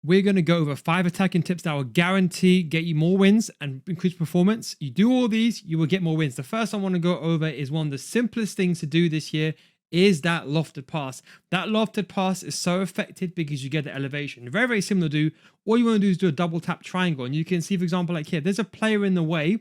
we're going to go over 5 attacking tips that will guarantee get you more wins and increase performance. You do all these, you will get more wins. The first I want to go over is one of the simplest things to do this year is that lofted pass. That lofted pass is so effective because you get the elevation. Very, very similar to all you want to do is do a double tap triangle. And you can see, for example, like here, there's a player in the way.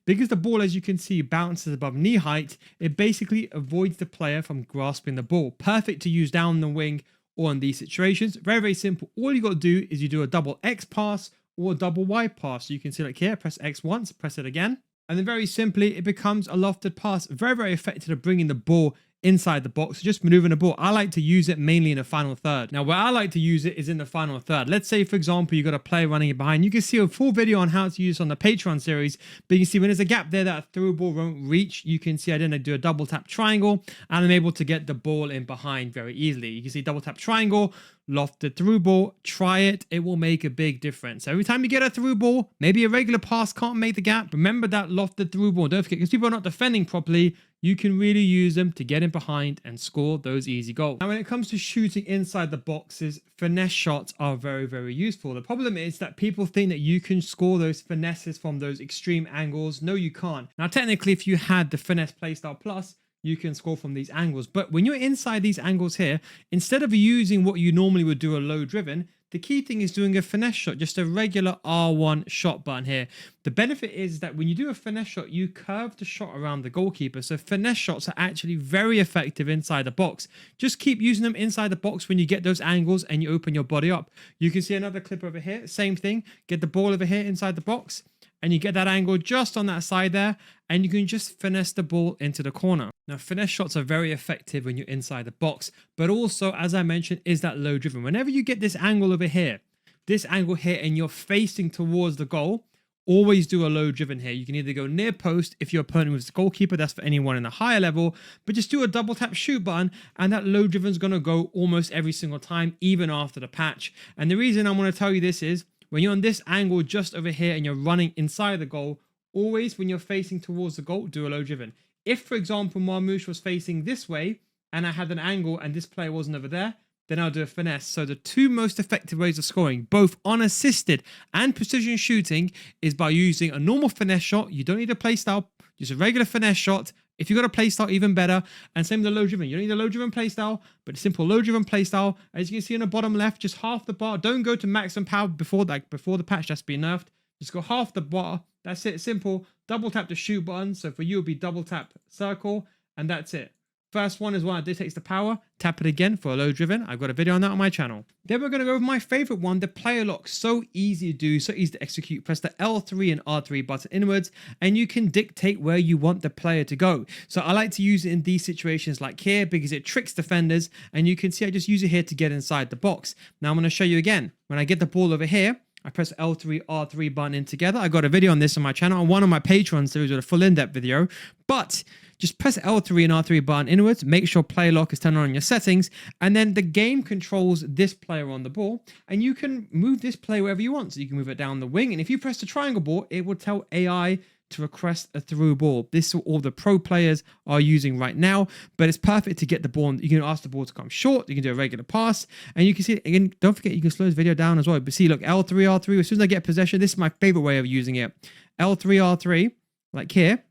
Because the ball, as you can see, bounces above knee height, it basically avoids the player from grasping the ball. Perfect to use down the wing or in these situations. Very, very simple. All you got to do is you do a double X pass or a double Y pass. So you can see like here, press X once, press it again. And then very simply, it becomes a lofted pass. Very, very effective at bringing the ball inside the box, just maneuvering the ball. I like to use it mainly in the final third. Now, where I like to use it is in the final third. Let's say, for example, you got a player running it behind. You can see a full video on how to use it on the Patreon series, but you can see when there's a gap there that a through ball won't reach, you can see I didn't do a double tap triangle, and I'm able to get the ball in behind very easily. You can see double tap triangle, lofted through ball. Try it. It will make a big difference. Every time you get a through ball, maybe a regular pass can't make the gap. Remember that lofted through ball. Don't forget, because people are not defending properly, you can really use them to get in behind and score those easy goals. Now, when it comes to shooting inside the boxes, finesse shots are very, very useful. The problem is that people think that you can score those finesses from those extreme angles. No, you can't. Now, technically, if you had the finesse playstyle plus, you can score from these angles. But when you're inside these angles here, instead of using what you normally would do a low driven, the key thing is doing a finesse shot, just a regular R1 shot button here. The benefit is that when you do a finesse shot, you curve the shot around the goalkeeper. So finesse shots are actually very effective inside the box. Just keep using them inside the box when you get those angles and you open your body up. You can see another clip over here. Same thing. Get the ball over here inside the box, and you get that angle just on that side there, and you can just finesse the ball into the corner. Now, finesse shots are very effective when you're inside the box, but also, as I mentioned, is that low driven. Whenever you get this angle over here, and you're facing towards the goal, always do a low driven here. You can either go near post if your opponent was the goalkeeper, that's for anyone in a higher level, but just do a double tap shoot button, and that low driven is going to go almost every single time, even after the patch. And the reason I'm going to tell you this is, when you're on this angle just over here and you're running inside the goal, always when you're facing towards the goal, do a low driven. If, for example, Marmoush was facing this way and I had an angle and this player wasn't over there, then I'll do a finesse. So the two most effective ways of scoring, both unassisted and precision shooting, is by using a normal finesse shot. You don't need a playstyle, just a regular finesse shot. If you've got a playstyle, even better. And same with the low driven. You don't need a low driven playstyle, but a simple low driven playstyle. As you can see on the bottom left, just half the bar. Don't go to maximum power before the patch that's been nerfed. Just go half the bar. That's it. Simple. Double tap the shoot button. So for you, it'll be double tap circle, and that's it. First one is one that dictates the power. Tap it again for a low driven. I've got a video on that on my channel. Then we're going to go with my favorite one, the player lock. So easy to do, so easy to execute. Press the L3 and R3 button inwards, and you can dictate where you want the player to go. So I like to use it in these situations like here because it tricks defenders, and you can see I just use it here to get inside the box. Now I'm going to show you again. When I get the ball over here, I press L3, R3 button in together. I got a video on this on my channel, on one of my Patreon series with a full in-depth video. But just press L3 and R3 button inwards. Make sure player lock is turned on in your settings. And then the game controls this player on the ball. And you can move this player wherever you want. So you can move it down the wing. And if you press the triangle ball, it will tell AI to request a through ball. This is what all the pro players are using right now, but it's perfect to get the ball. You can ask the ball to come short. You can do a regular pass, and you can see again. Don't forget, you can slow this video down as well. But see, look, L3, R3. As soon as I get possession, this is my favorite way of using it. L3, R3, like here,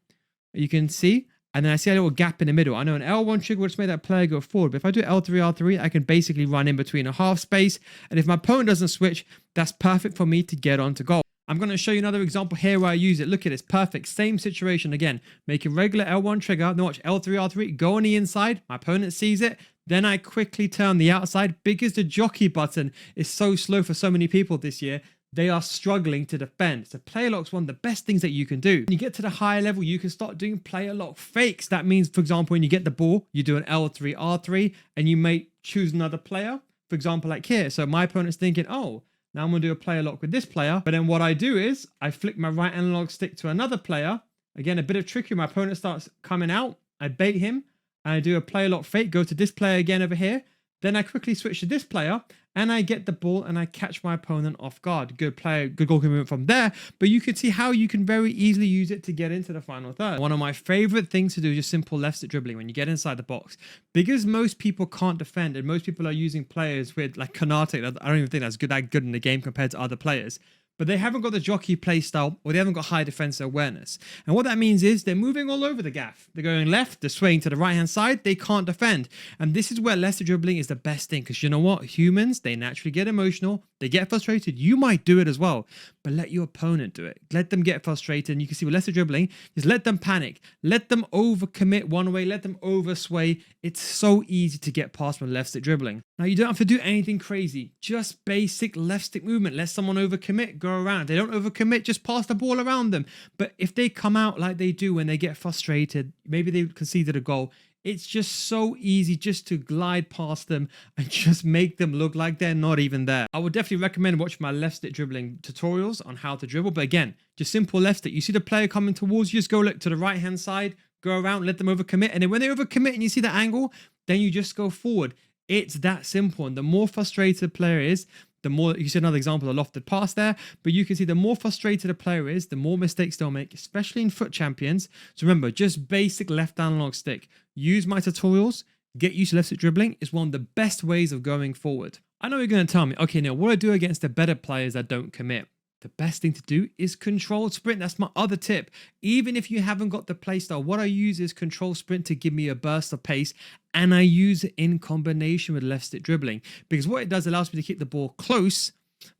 you can see, and then I see a little gap in the middle. I know an L1 trigger would just make that player go forward, but if I do L3, R3, I can basically run in between a half space, and if my opponent doesn't switch, that's perfect for me to get onto goal. I'm going to show you another example here where I use it. Look at this. Perfect. Same situation again. Make a regular L1 trigger. Then watch L3, R3. Go on the inside. My opponent sees it. Then I quickly turn the outside. Because the jockey button is so slow for so many people this year, they are struggling to defend. So player lock's one of the best things that you can do. When you get to the higher level, you can start doing player lock fakes. That means, for example, when you get the ball, you do an L3, R3, and you may choose another player. For example, like here. So my opponent's thinking, oh, now I'm going to do a player lock with this player. But then what I do is I flick my right analog stick to another player. Again, a bit of trickery. My opponent starts coming out. I bait him and I do a player lock fake. Go to this player again over here. Then I quickly switch to this player and I get the ball and I catch my opponent off guard. Good player, good goalkeeping movement from there. But you can see how you can very easily use it to get into the final third. One of my favorite things to do is just simple left stick dribbling when you get inside the box. Because most people can't defend and most people are using players with like Konate, I don't even think that's that good in the game compared to other players. But they haven't got the jockey play style or they haven't got high defensive awareness. And what that means is they're moving all over the gaff. They're going left, they're swaying to the right-hand side, they can't defend. And this is where left dribbling is the best thing because you know what? Humans, they naturally get emotional, they get frustrated. You might do it as well, but let your opponent do it. Let them get frustrated. And you can see with left dribbling, just let them panic, let them overcommit one way, let them oversway. It's so easy to get past with left stick dribbling. Now, you don't have to do anything crazy, just basic left stick movement. Let someone overcommit, go around. If they don't overcommit, just pass the ball around them. But if they come out like they do when they get frustrated, maybe they conceded a goal, it's just so easy just to glide past them and just make them look like they're not even there. I would definitely recommend watching my left stick dribbling tutorials on how to dribble. But again, just simple left stick. You see the player coming towards you, just go look to the right hand side, go around, let them overcommit. And then when they overcommit and you see the angle, then you just go forward. It's that simple. And the more frustrated a player is, the more, you see another example of lofted pass there, but you can see the more frustrated a player is, the more mistakes they'll make, especially in foot champions. So remember, just basic left analog stick. Use my tutorials, get used to left stick dribbling. Is one of the best ways of going forward. I know you're going to tell me, okay, now what do I do against the better players that don't commit? The best thing to do is controlled sprint. That's my other tip. Even if you haven't got the playstyle, what I use is control sprint to give me a burst of pace. And I use it in combination with left stick dribbling. Because what it does allows me to keep the ball close,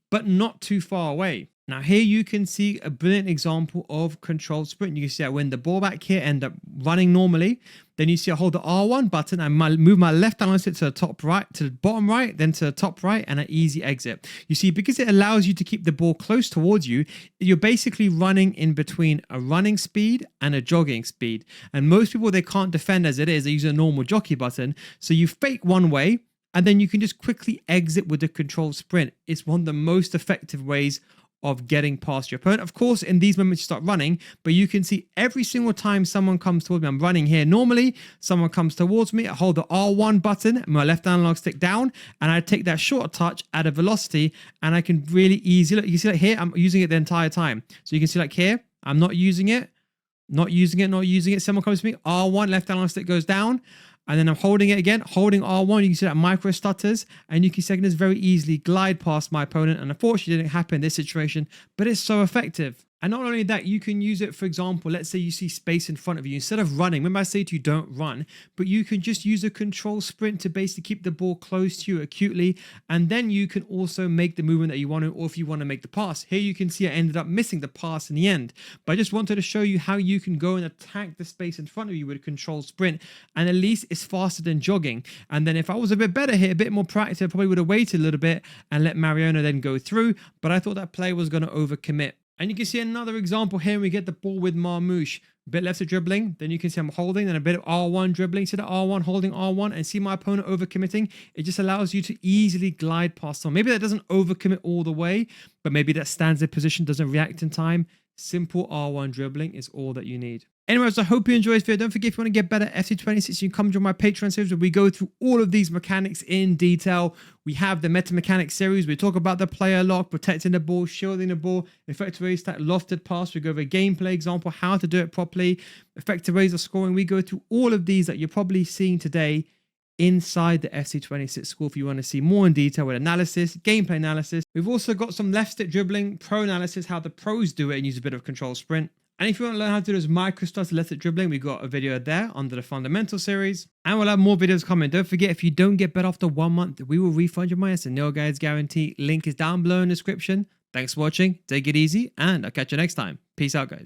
but not too far away. Now here you can see a brilliant example of controlled sprint. You can see that when the ball back here end up running normally, then you see I hold the R1 button and move my left analysis to the top right, to the bottom right, then to the top right, and an easy exit. You see, because it allows you to keep the ball close towards you, you're basically running in between a running speed and a jogging speed. And most people, they can't defend as it is. They use a normal jockey button. So you fake one way, and then you can just quickly exit with the controlled sprint. It's one of the most effective ways of getting past your opponent. Of course, in these moments you start running, but you can see every single time someone comes towards me, I'm running here normally, someone comes towards me, I hold the R1 button and my left analog stick down, and I take that short touch at a velocity, and I can really easily, look, you see like here, I'm using it the entire time. So you can see like here, I'm not using it, not using it. Someone comes to me, R1, left analog stick goes down, and then I'm holding it again, holding R1. You can see that micro stutters, and you can see I can just very easily glide past my opponent. And unfortunately, it didn't happen in this situation, but it's so effective. And not only that, you can use it, for example, let's say you see space in front of you. Instead of running, remember I say to you, don't run, but you can just use a control sprint to basically keep the ball close to you acutely. And then you can also make the movement that you want to, or if you want to make the pass. Here you can see I ended up missing the pass in the end. But I just wanted to show you how you can go and attack the space in front of you with a control sprint. And at least it's faster than jogging. And then if I was a bit better here, a bit more proactive, I probably would have waited a little bit and let Mariano then go through. But I thought that play was going to overcommit. And you can see another example here. We get the ball with Marmouche. A bit left of dribbling. Then you can see I'm holding. Then a bit of R1 dribbling. See the R1 holding R1 and see my opponent overcommitting. It just allows you to easily glide past someone. Maybe that doesn't overcommit all the way, but maybe that stands in position, doesn't react in time. Simple R1 dribbling is all that you need. Anyways, I hope you enjoyed this video. Don't forget, if you want to get better at FC26, you can come join my Patreon series where we go through all of these mechanics in detail. We have the meta mechanics series. We talk about the player lock, protecting the ball, shielding the ball, effective ways to lofted pass. We go over a gameplay example, how to do it properly, effective ways of scoring. We go through all of these that you're probably seeing today inside the FC26 school if you want to see more in detail with analysis, gameplay analysis. We've also got some left stick dribbling, pro analysis, how the pros do it and use a bit of control sprint. And if you want to learn how to do those micro stuff, left stick dribbling, we've got a video there under the fundamental series. And we'll have more videos coming. Don't forget, if you don't get bet after 1 month, we will refund your money. It's a no guides guarantee. Link is down below in the description. Thanks for watching. Take it easy, and I'll catch you next time. Peace out, guys.